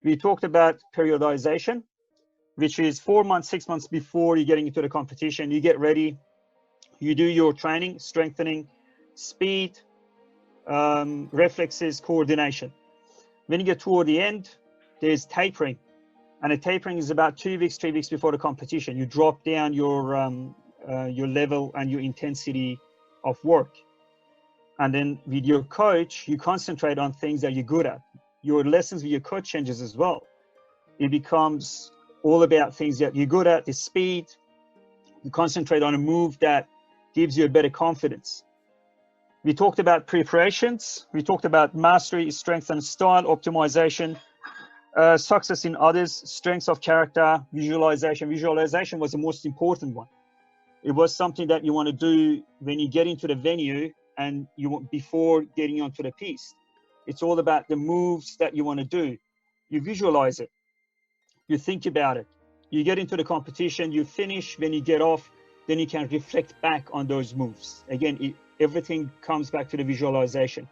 We talked about periodization, which is 4 months, 6 months before you're getting into the competition. You get ready, you do your training, strengthening, speed, reflexes, coordination. When you get toward the end, there's tapering. And a tapering is about 2 weeks, 3 weeks before the competition. You drop down your level and your intensity of work. And then with your coach, you concentrate on things that you're good at. Your lessons with your coach changes as well. It becomes all about things that you're good at, the speed. You concentrate on a move that gives you a better confidence. We talked about preparations. We talked about mastery, strength and style, optimization, success in others, strengths of character, visualization. Visualization was the most important one. It was something that you want to do when you get into the venue and before getting onto the piste. It's all about the moves that you want to do. You visualize it. You think about it. You get into the competition, you finish, when you get off, then you can reflect back on those moves. Again, everything comes back to the visualization.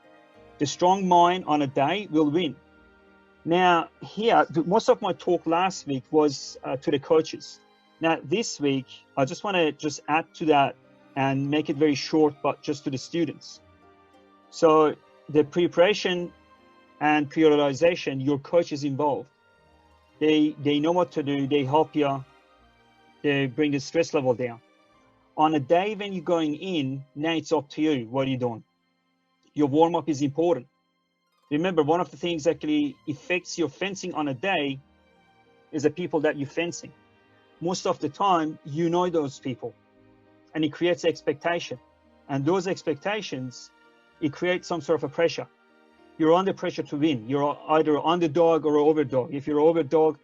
The strong mind on a day will win. Now, here, most of my talk last week was to the coaches. Now, this week, I just want to add to that and make it very short, but just to the students. So the preparation and periodization, your coach is involved. They know what to do. They help you. They bring the stress level down. On a day when you're going in, now it's up to you. What are you doing? Your warm-up is important. Remember, one of the things that actually affects your fencing on a day is the people that you're fencing. Most of the time, you know those people, and it creates expectation. And those expectations, it creates some sort of a pressure. You're under pressure to win. You're either an underdog or an overdog. If you're an overdog,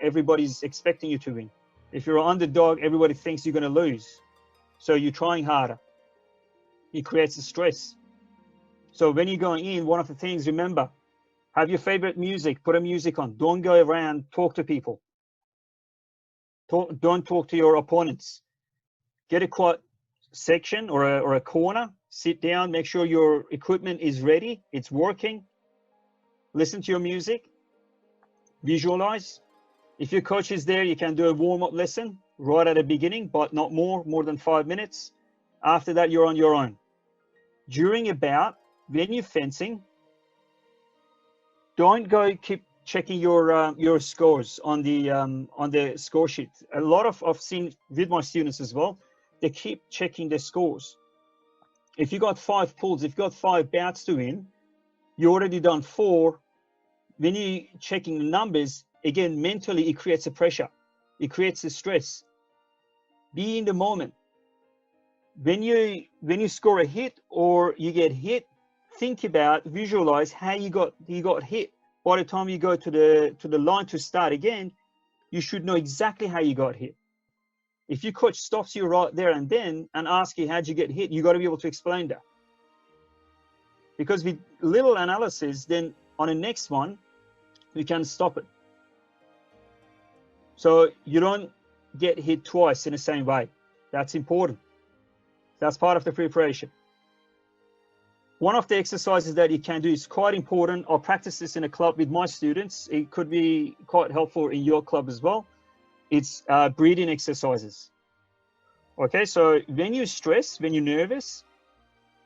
everybody's expecting you to win. If you're an underdog, everybody thinks you're going to lose. So you're trying harder. It creates a stress. So when you're going in, one of the things, remember, have your favorite music, put a music on. Don't go around, talk to people. Don't talk to your opponents. Get a quiet section or a corner, sit down, make sure your equipment is ready, it's working. Listen to your music, visualize. If your coach is there, you can do a warm-up lesson right at the beginning, but not more than 5 minutes. After that, you're on your own. During a bout, when you're fencing, don't go keep checking your scores on the score sheet. A lot of I've seen with my students as well, they keep checking their scores. If you got 5 pulls, if you got 5 bouts to win, you already done 4. When you checking the numbers, again, mentally it creates a pressure. It creates a stress. Be in the moment. When you score a hit or you get hit, think about, visualize how you got hit. By the time you go to the line to start again, you should know exactly how you got hit. If your coach stops you right there and then and asks you how'd you get hit, you got to be able to explain that. Because with little analysis, then on the next one, you can stop it. So you don't get hit twice in the same way. That's important. That's part of the preparation. One of the exercises that you can do is quite important. I'll practice this in a club with my students. It could be quite helpful in your club as well. It's breathing exercises. Okay, so when you stress, when you're nervous,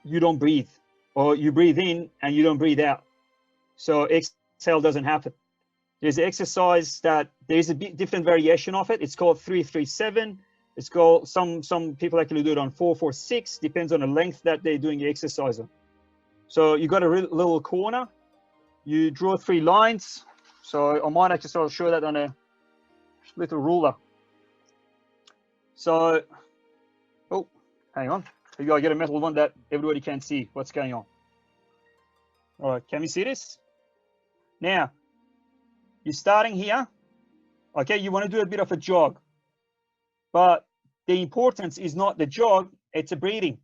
you don't breathe, or you breathe in and you don't breathe out. So exhale doesn't happen. There's an exercise that there's a bit different variation of it. It's called 3-3-7. It's called, some people actually do it on 4-4-6. Depends on the length that they're doing the exercise on. So you got a little corner. You draw 3 lines. So I might actually sort of show that on a little ruler. So, oh, hang on. You gotta get a metal one that everybody can see what's going on. All right, can we see this? Now, you're starting here. Okay, you want to do a bit of a jog. But the importance is not the jog, it's a breathing.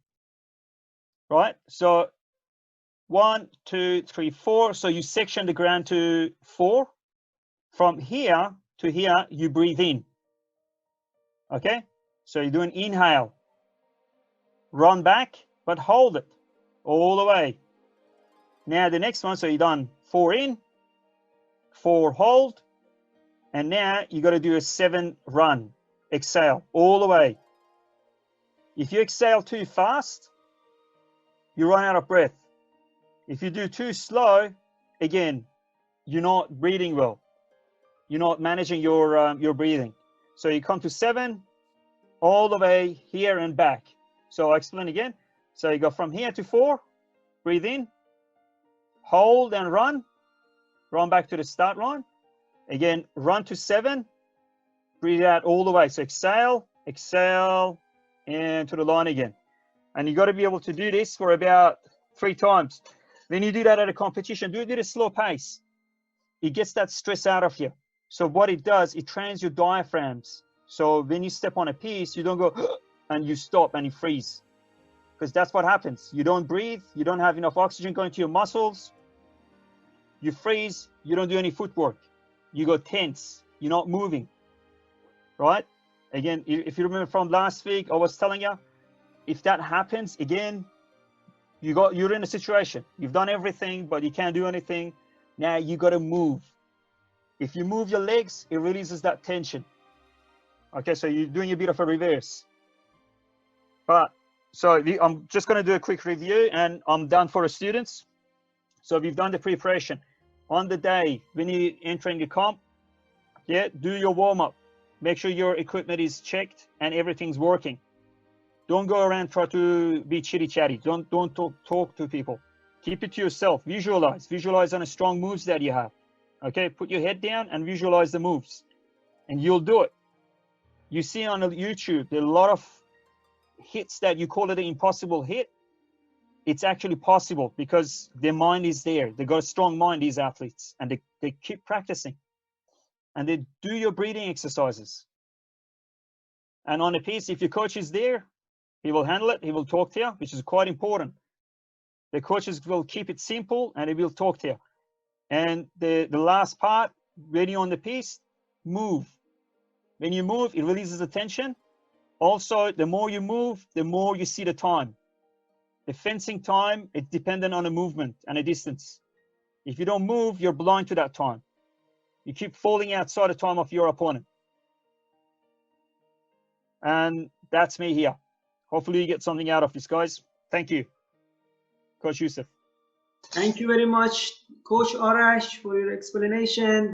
Right? So 1, 2, 3, 4. So you section the ground to 4. From here to here, you breathe in. Okay? So you're doing inhale. Run back, but hold it all the way. Now the next one, so you've done 4 in, 4 hold, and now you got to do a 7 run. Exhale all the way. If you exhale too fast, you run out of breath. If you do too slow, again, you're not breathing well. You're not managing your breathing. So you come to 7, all the way here and back. So I'll explain again. So you go from here to 4, breathe in, hold and run back to the start line. Again, run to 7, breathe out all the way. So exhale, exhale, and to the line again. And you got to be able to do this for about 3 times. When you do that at a competition, do it at a slow pace. It gets that stress out of you. So what it does, it trains your diaphragms. So when you step on a piece, you don't go and you stop and you freeze. Because that's what happens. You don't breathe. You don't have enough oxygen going to your muscles. You freeze. You don't do any footwork. You go tense. You're not moving. Right? Again, if you remember from last week, I was telling you, if that happens again, you're in a situation. You've done everything, but you can't do anything. Now you got to move. If you move your legs, it releases that tension. Okay, so you're doing a bit of a reverse. But so I'm just going to do a quick review, and I'm done for the students. So we've done the preparation. On the day when you're entering the comp, yeah, do your warm-up. Make sure your equipment is checked and everything's working. Don't go around try to be chitty-chatty. Don't talk to people. Keep it to yourself. Visualize on the strong moves that you have. Okay, put your head down and visualize the moves, and you'll do it. You see on YouTube, there are a lot of hits that you call it an impossible hit. It's actually possible because their mind is there. They got a strong mind, these athletes, and they keep practicing. And they do your breathing exercises. And on a piece, if your coach is there, he will handle it. He will talk to you, which is quite important. The coaches will keep it simple and he will talk to you. And the last part, when you're on the piece, move. When you move, it releases the tension. Also, the more you move, the more you see the time. The fencing time, it's dependent on a movement and a distance. If you don't move, you're blind to that time. You keep falling outside the time of your opponent. And that's me here. Hopefully you get something out of this, guys. Thank you, Coach Yusuf. Thank you very much, Coach Arash, for your explanation.